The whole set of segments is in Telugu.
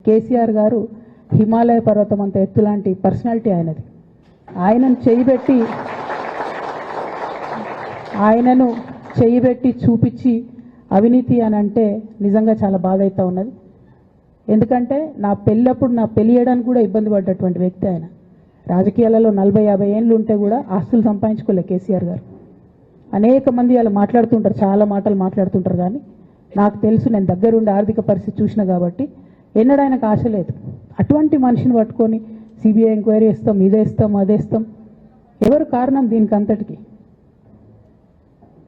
కేసీఆర్ గారు హిమాలయ పర్వతం అంత ఎత్తు లాంటి పర్సనాలిటీ ఆయనది. ఆయనను చేయబెట్టి చూపించి అవినీతి అని అంటే నిజంగా చాలా బాధ అవుతా ఉన్నది. ఎందుకంటే నా పెళ్ళప్పుడు నా పెళ్లి చేయడానికి కూడా ఇబ్బంది పడ్డటువంటి వ్యక్తి ఆయన. రాజకీయాలలో 40-50 ఏళ్ళు ఉంటే కూడా ఆస్తులు సంపాదించుకోలే కేసీఆర్ గారు. అనేక మంది అలా మాట్లాడుతుంటారు, చాలా మాటలు మాట్లాడుతుంటారు, కానీ నాకు తెలుసు, నేను దగ్గరుండి ఆర్థిక పరిస్థితి చూసిన కాబట్టి ఎన్నడూ ఆయనకు ఆశ లేదు. అటువంటి మనిషిని పట్టుకొని సిబిఐ ఎంక్వైరీ ఇస్తాం, ఇదేస్తాం, అదేస్తాం. ఎవరు కారణం దీనికి అంతటికి?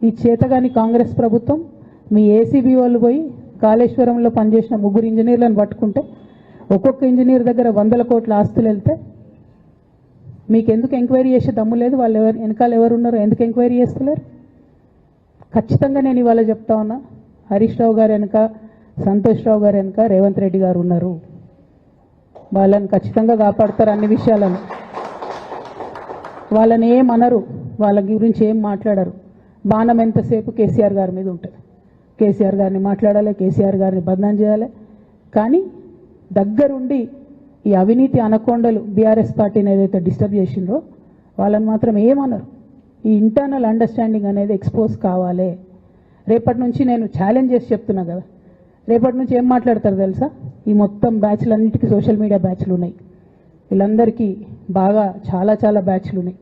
ఈ చేతగాని కాంగ్రెస్ ప్రభుత్వం మీ ఏసీబీ వాళ్ళు పోయి కాళేశ్వరంలో పనిచేసిన 3 ఇంజనీర్లను పట్టుకుంటే ఒక్కొక్క ఇంజనీర్ దగ్గర 100 కోట్ల ఆస్తులు వెళ్తే మీకు ఎందుకు ఎంక్వైరీ చేసే దమ్ము లేదు? వాళ్ళు వెనకాల ఎవరు ఉన్నారో ఎందుకు ఎంక్వైరీ చేస్తలేరు? ఖచ్చితంగా నేను ఇవాళ చెప్తా ఉన్నా, హరీష్ రావు గారు వెనక, సంతోష్ రావు గారు వెనక రేవంత్ రెడ్డి గారు ఉన్నారు. వాళ్ళని ఖచ్చితంగా కాపాడతారు అన్ని విషయాలను. వాళ్ళని ఏమనరు, వాళ్ళ గురించి ఏం మాట్లాడరు. బాణం ఎంతసేపు కేసీఆర్ గారి మీద ఉంటుంది. కేసీఆర్ గారిని మాట్లాడాలి, కేసీఆర్ గారిని బదనాం చేయాలి. కానీ దగ్గరుండి ఈ అవినీతి అనకొండలు బీఆర్ఎస్ పార్టీని ఏదైతే డిస్టర్బ్ చేసిండ్రో వాళ్ళని మాత్రం ఏమనరు. ఈ ఇంటర్నల్ అండర్స్టాండింగ్ అనేది ఎక్స్పోజ్ కావాలి. రేపటి నుంచి నేను ఛాలెంజ్ చేసి చెప్తున్నా కదా, రేపటి నుంచి ఏం మాట్లాడతారు తెలుసా? ఈ మొత్తం బ్యాచ్లన్నిటికీ సోషల్ మీడియా బ్యాచ్లు ఉన్నాయి. వీళ్ళందరికీ బాగా చాలా చాలా బ్యాచ్లు ఉన్నాయి.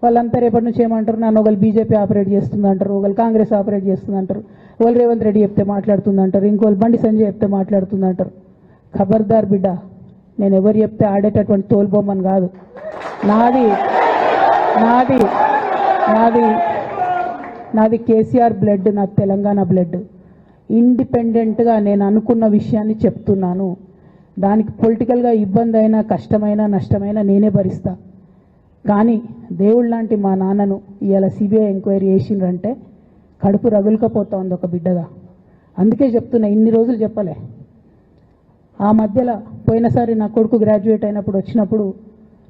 వాళ్ళంతా రేపటి నుంచి ఏమంటారు? నన్ను ఒకళ్ళు బీజేపీ ఆపరేట్ చేస్తుందంటారు, ఒకళ్ళు కాంగ్రెస్ ఆపరేట్ చేస్తుందంటారు, ఒకళ్ళు రేవంత్ రెడ్డి చెప్తే మాట్లాడుతుందంటారు, ఇంకోళ్ళు బండి సంజయ్ చెప్తే మాట్లాడుతుందంటారు. ఖబర్దార్ బిడ్డ, నేను ఎవరు చెప్తే ఆడేటటువంటి తోలుబొమ్మని కాదు. నాది నాది నాది నాది కేసీఆర్ బ్లడ్, నాది తెలంగాణ బ్లడ్. ఇండిపెండెంట్గా నేను అనుకున్న విషయాన్ని చెప్తున్నాను. దానికి పొలిటికల్గా ఇబ్బంది అయినా, కష్టమైనా, నష్టమైనా నేనే భరిస్తా. కానీ దేవుళ్ళ లాంటి మా నాన్నను ఇవాళ సిబిఐ ఎంక్వైరీ చేసిండ్రంటే కడుపు రగులుకపోతా ఉంది ఒక బిడ్డగా. అందుకే చెప్తున్నా, ఇన్ని రోజులు చెప్పలే. ఆ మధ్యలో పోయినసారి నా కొడుకు గ్రాడ్యుయేట్ అయినప్పుడు వచ్చినప్పుడు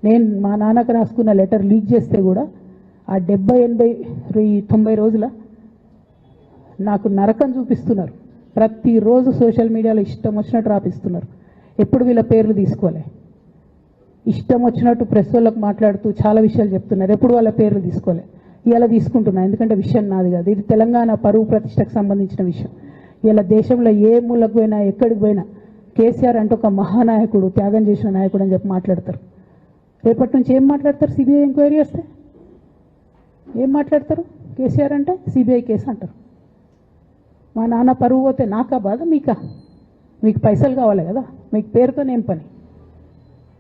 నేను మా నాన్నకు రాసుకున్న లెటర్ లీక్ చేస్తే కూడా ఆ 70, 80, 90 రోజుల నాకు నరకం చూపిస్తున్నారు. ప్రతిరోజు సోషల్ మీడియాలో ఇష్టం వచ్చినట్టు రాపిస్తున్నారు. ఎప్పుడు వీళ్ళ పేర్లు తీసుకోలే, ఇష్టం వచ్చినట్టు ప్రెస్ వాళ్ళకు మాట్లాడుతూ చాలా విషయాలు చెప్తున్నారు. ఎప్పుడు వాళ్ళ పేర్లు తీసుకోలే. ఇలా తీసుకుంటున్నా, ఎందుకంటే విషయం నాది కాదు, ఇది తెలంగాణ పరువు ప్రతిష్టకు సంబంధించిన విషయం. ఇలా దేశంలో ఏ మూలకు పోయినా, ఎక్కడికి పోయినా కేసీఆర్ అంటే ఒక మహానాయకుడు, త్యాగం చేసిన నాయకుడు అని చెప్పి మాట్లాడతారు. రేపటి నుంచి ఏం మాట్లాడతారు? సిబిఐ ఎంక్వైరీ వస్తే ఏం మాట్లాడతారు? కేసీఆర్ అంటే సిబిఐ కేసు అంటారు. మా నాన్న పరువు పోతే నాకా బాధ? మీకా? మీకు పైసలు కావాలి కదా, మీకు పేరుతో ఏం పని?